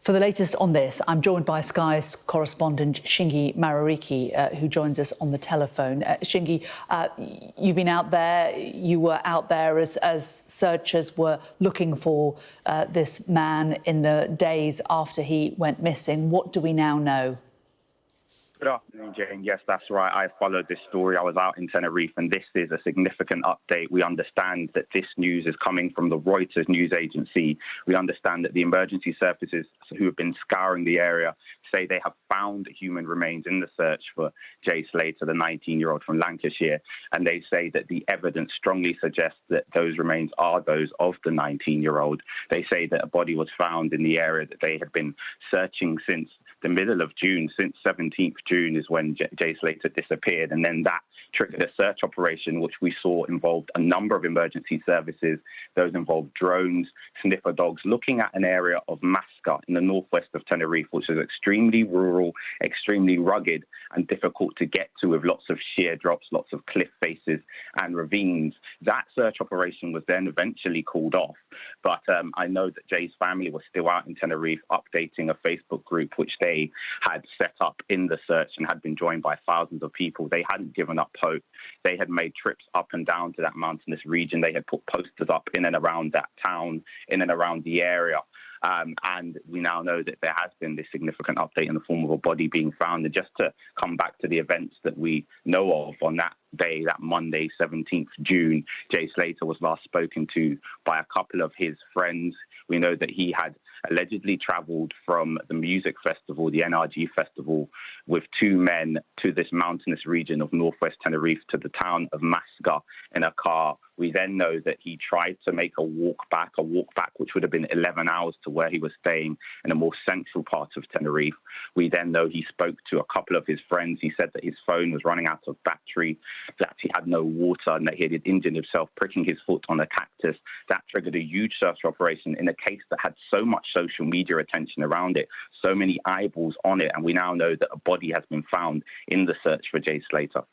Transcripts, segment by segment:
For the latest on this, I'm joined by Sky's correspondent Shingi Marariki, who joins us on the telephone. Shingi, you've been out there. You were out there as searchers were looking for this man in the days after he went missing. What do we now know? Good afternoon, Jane. Yes, that's right. I followed this story. I was out in Tenerife, and this is a significant update. We understand that this news is coming from the Reuters news agency. We understand that the emergency services who have been scouring the area say they have found human remains in the search for Jay Slater, the 19-year-old from Lancashire. And they say that the evidence strongly suggests that those remains are those of the 19-year-old. They say that a body was found in the area that they had been searching since the middle of June, since 17th June is when Jay Slater disappeared. And then that triggered a search operation, which we saw involved a number of emergency services. Those involved drones, sniffer dogs, looking at an area of Masca in the northwest of Tenerife, which is extremely rural, extremely rugged and difficult to get to, with lots of sheer drops, lots of cliff faces and ravines. That search operation was then eventually called off. But I know that Jay's family was still out in Tenerife updating a Facebook group, which they had set up in the search and had been joined by thousands of people. They hadn't given up hope. They had made trips up and down to that mountainous region. They had put posters up in and around that town, in and around the area. And we now know that there has been this significant update in the form of a body being found. And just to come back to the events that we know of on that day, that Monday, 17th June, Jay Slater was last spoken to by a couple of his friends. We know that he had allegedly travelled from the music festival, the NRG festival, with two men to this mountainous region of northwest Tenerife, to the town of Masca, in a car. We then know that he tried to make a walk back which would have been 11 hours to where he was staying in a more central part of Tenerife. We then know he spoke to a couple of his friends. He said that his phone was running out of battery, that he had no water, and that he had injured himself pricking his foot on a cactus. That triggered a huge search operation in a case that had so much social media attention around it, so many eyeballs on it, and we now know that a body has been found in the search for Jay Slater.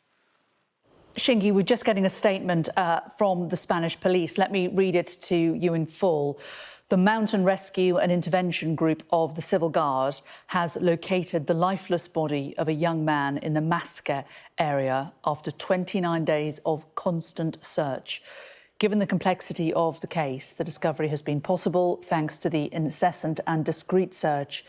Shingi, we're just getting a statement from the Spanish police. Let me read it to you in full. The Mountain Rescue and Intervention Group of the Civil Guard has located the lifeless body of a young man in the Masca area after 29 days of constant search. Given the complexity of the case, the discovery has been possible thanks to the incessant and discreet search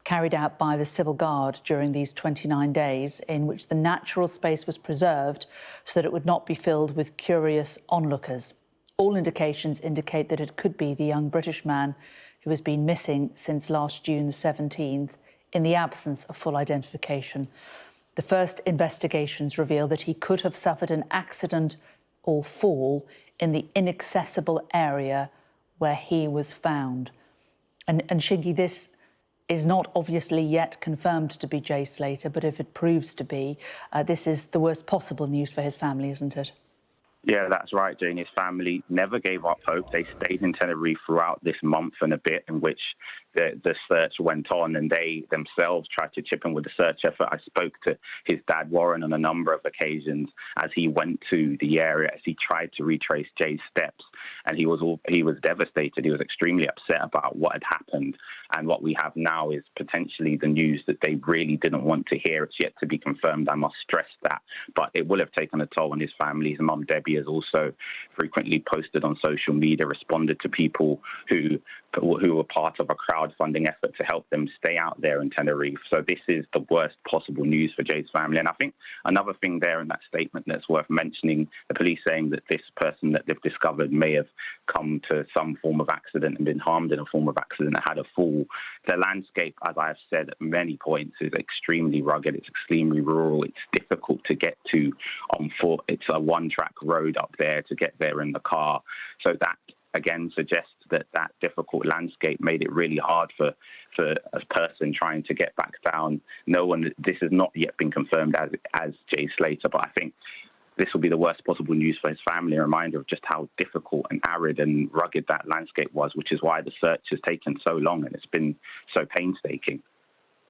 carried out by the Civil Guard during these 29 days, in which the natural space was preserved so that it would not be filled with curious onlookers. All indications indicate that it could be the young British man who has been missing since last June the 17th, in the absence of full identification. The first investigations reveal that he could have suffered an accident or fall in the inaccessible area where he was found. And Shingi, this is not obviously yet confirmed to be Jay Slater, but if it proves to be, this is the worst possible news for his family, isn't it? Yeah, that's right, Jane. His family never gave up hope. They stayed in Tenerife throughout this month and a bit in which the search went on, and they themselves tried to chip in with the search effort. I spoke to his dad, Warren, on a number of occasions as he went to the area, as he tried to retrace Jay's steps, and he was devastated. He was extremely upset about what had happened, and what we have now is potentially the news that they really didn't want to hear. It's yet to be confirmed, I must stress that, but it will have taken a toll on his family. His mum, Debbie, has also frequently posted on social media, responded to people who were part of a crowdfunding effort to help them stay out there in Tenerife. So this is the worst possible news for Jay's family. And I think another thing there in that statement that's worth mentioning, the police saying that this person that they've discovered may have come to some form of accident and been harmed in a form of accident, and had a fall. The landscape, as I have said at many points, is extremely rugged. It's extremely rural. It's difficult to get to on foot. It's a one-track road up there to get there in the car. So that again suggests that difficult landscape made it really hard for a person trying to get back down. This has not yet been confirmed as Jay Slater, but I think this will be the worst possible news for his family, a reminder of just how difficult and arid and rugged that landscape was, which is why the search has taken so long and it's been so painstaking.